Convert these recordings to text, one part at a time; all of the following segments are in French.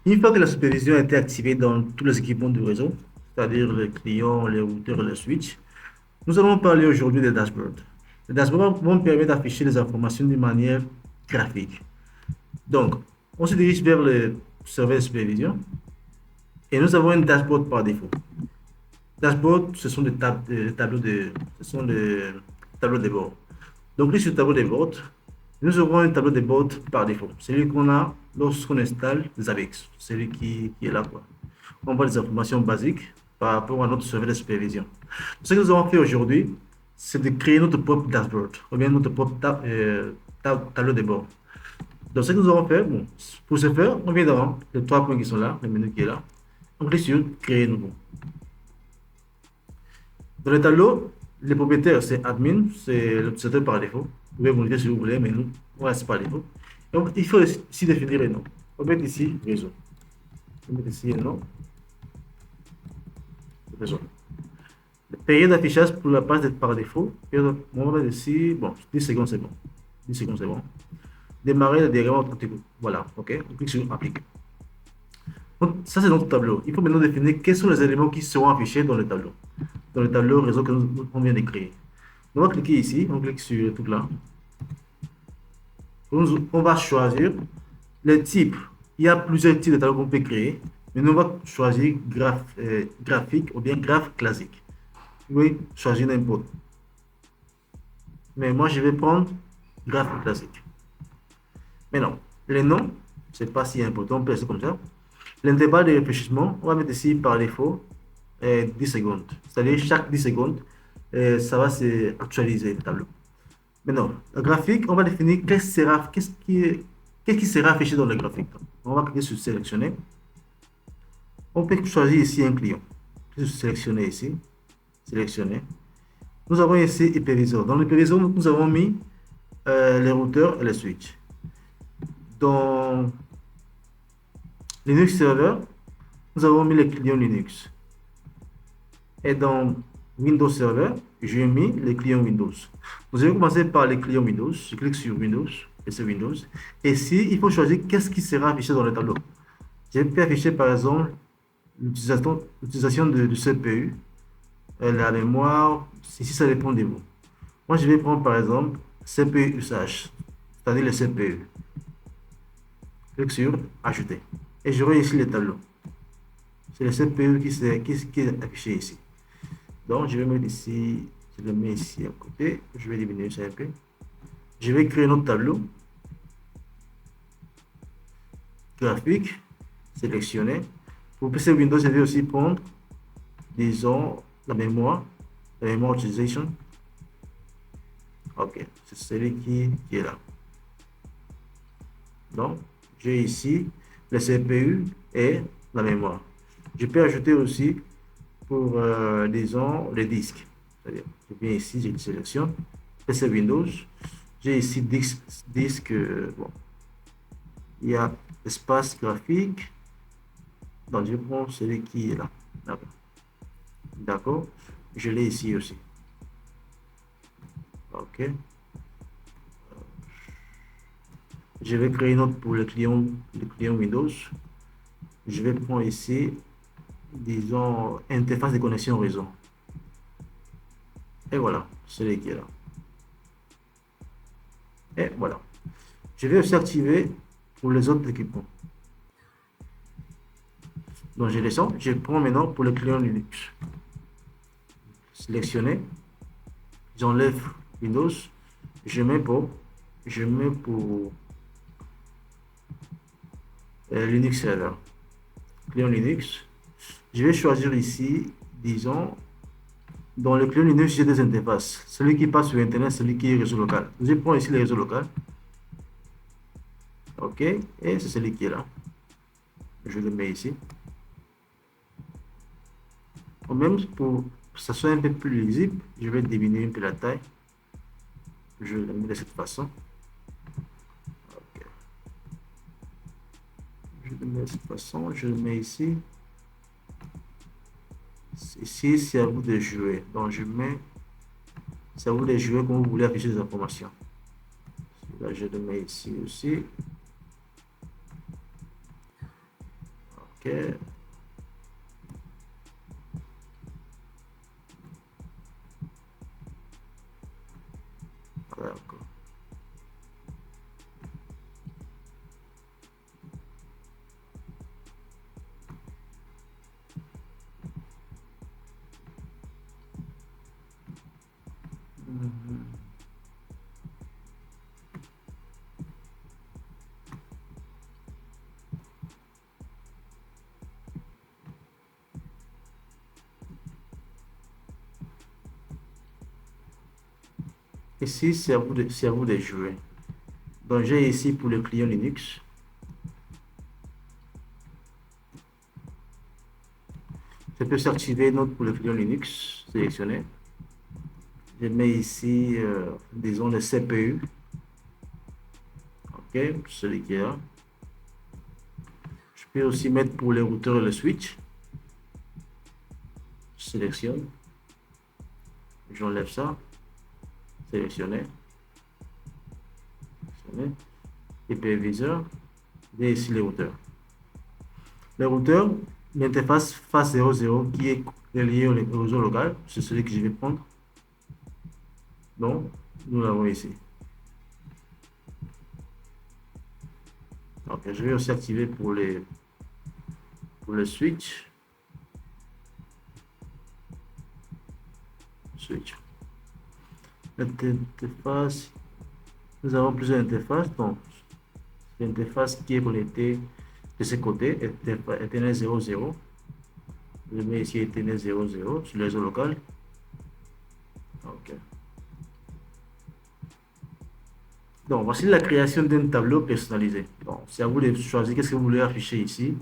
Une fois que la supervision a été activée dans tous les équipements du réseau, c'est-à-dire les clients, les routeurs et les switches, nous allons parler aujourd'hui des dashboards. Les dashboards vont permettre d'afficher les informations d'une manière graphique. Donc, on se dirige vers le serveur de supervision et nous avons un dashboard par défaut. Dashboard, ce sont des tableaux de bord. Donc, clique sur le tableau de bord. Nous aurons un tableau de bord par défaut. Celui qu'on a lorsqu'on installe Zabbix. Celui qui est là, quoi. On voit les informations basiques par rapport à notre serveur de supervision. Ce que nous avons fait aujourd'hui, c'est de créer notre propre dashboard, ou bien notre propre tableau de bord. Donc, ce que nous avons fait, bon, pour ce faire, on vient dans les trois points qui sont là, le menu qui est là. On clique sur Créer nouveau. Dans le tableau, les propriétaires, c'est admin, c'est l'utilisateur par défaut. Vous pouvez modifier si vous voulez, mais nous, on reste par défaut. Donc, il faut ici définir les noms. On va mettre ici réseau. On va mettre ici le nom réseau. La période d'affichage pour la page par défaut, on va mettre ici, bon, 10 secondes, c'est bon. 10 secondes, c'est bon. Démarrer le diagramme automatique. Voilà, ok. On clique sur appliquer. Donc, ça, c'est notre tableau. Il faut maintenant définir quels sont les éléments qui seront affichés dans le tableau. Dans le tableau réseau que on vient de créer. On va cliquer ici, on clique sur tout là. On va choisir les types. Il y a plusieurs types de tableaux qu'on peut créer, mais nous on va choisir graphique ou bien graphe classique. Vous pouvez choisir n'importe. Mais moi, je vais prendre graphe classique. Maintenant, les noms, c'est pas si important, on peut laisser comme ça. L'intervalle de réfléchissement, on va mettre ici par défaut 10 secondes. C'est-à-dire chaque 10 secondes, ça va actualiser le tableau. Maintenant, le graphique, on va définir qu'est-ce qui sera affiché dans le graphique. On va cliquer sur sélectionner. On peut choisir ici un client. Cliquez sur sélectionner ici. Sélectionner. Nous avons ici hyperviseur. Dans l'hyperviseur, nous avons mis les routeurs et les switches. Dans Linux Server, nous avons mis les clients Linux. Et dans Windows Server, j'ai mis les clients Windows. Nous allons commencer par les clients Windows. Je clique sur Windows, et c'est Windows. Et ici, il faut choisir qu'est-ce qui sera affiché dans le tableau. J'ai pu afficher par exemple l'utilisation du CPU, la mémoire, ici ça dépend de vous. Moi, je vais prendre par exemple CPU usage, c'est-à-dire le CPU. Clique sur Ajouter. Et j'aurai ici le tableau. C'est le CPU qui est affiché ici. Donc, je vais mettre ici, je le mets ici à côté. Je vais diminuer ça un peu. Je vais créer notre tableau. Graphique, sélectionner. Pour PC Windows, je vais aussi prendre, disons, la mémoire utilisation. Ok, c'est celui qui est là. Donc, j'ai ici le CPU et la mémoire. Je peux ajouter aussi pour, disons, les disques. C'est-à-dire, je viens ici, j'ai une sélection, PC Windows. J'ai ici disque, bon, il y a espace graphique. Donc, je prends celui qui est là. D'accord. Je l'ai ici aussi. Ok. Je vais créer une autre pour le client Windows. Je vais prendre ici, disons, interface de connexion réseau. Et voilà, celui qui est là. Et voilà. Je vais aussi activer pour les autres équipements. Donc je descends, je prends maintenant pour le client Linux. Sélectionner, j'enlève Windows, je mets pour Linux Server. Client Linux. Je vais choisir ici, disons, dans le client Linux, j'ai des interfaces. Celui qui passe sur Internet, celui qui est réseau local. Je prends ici le réseau local. OK. Et c'est celui qui est là. Je le mets ici. Même pour que ça soit un peu plus lisible, je vais diminuer un peu la taille. Je le mets de cette façon. Okay. Je le mets de cette façon. Je le mets ici. Ici, c'est à vous de jouer. Donc, je mets. C'est à vous de jouer comme vous voulez afficher les informations. Là, je le mets ici aussi. OK. D'accord. Ici, c'est à vous de jouer. Donc, j'ai ici pour le client Linux. Je peux s'activer une autre pour le client Linux sélectionné. Je mets ici, disons, le CPU. OK, celui qui est là. Je peux aussi mettre pour les routeurs et le switch. Je sélectionne. J'enlève ça. Sélectionner. Sélectionner. Hyperviseur. Et ici les routeurs. Les routeurs, l'interface phase 00 qui est reliée au réseau local, c'est celui que je vais prendre. Donc, nous l'avons ici. Ok, je vais aussi activer pour le switch. Switch. L'interface, nous avons plusieurs interfaces. Donc, l'interface qui est connectée de ce côté, Ethernet 00. Je mets ici Ethernet 00 sur le réseau local. Ok. Donc, voici la création d'un tableau personnalisé. Bon, c'est à vous de choisir qu'est-ce que vous voulez afficher ici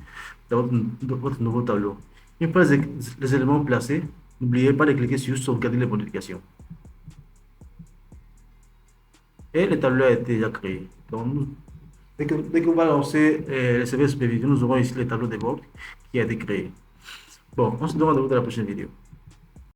dans votre nouveau tableau. Une fois les éléments placés, n'oubliez pas de cliquer sur sauvegarder les modifications. Et le tableau a été déjà créé. Donc, dès qu'on va lancer le serveur supervision, nous aurons ici le tableau de bord qui a été créé. Bon, on se donne rendez-vous dans la prochaine vidéo.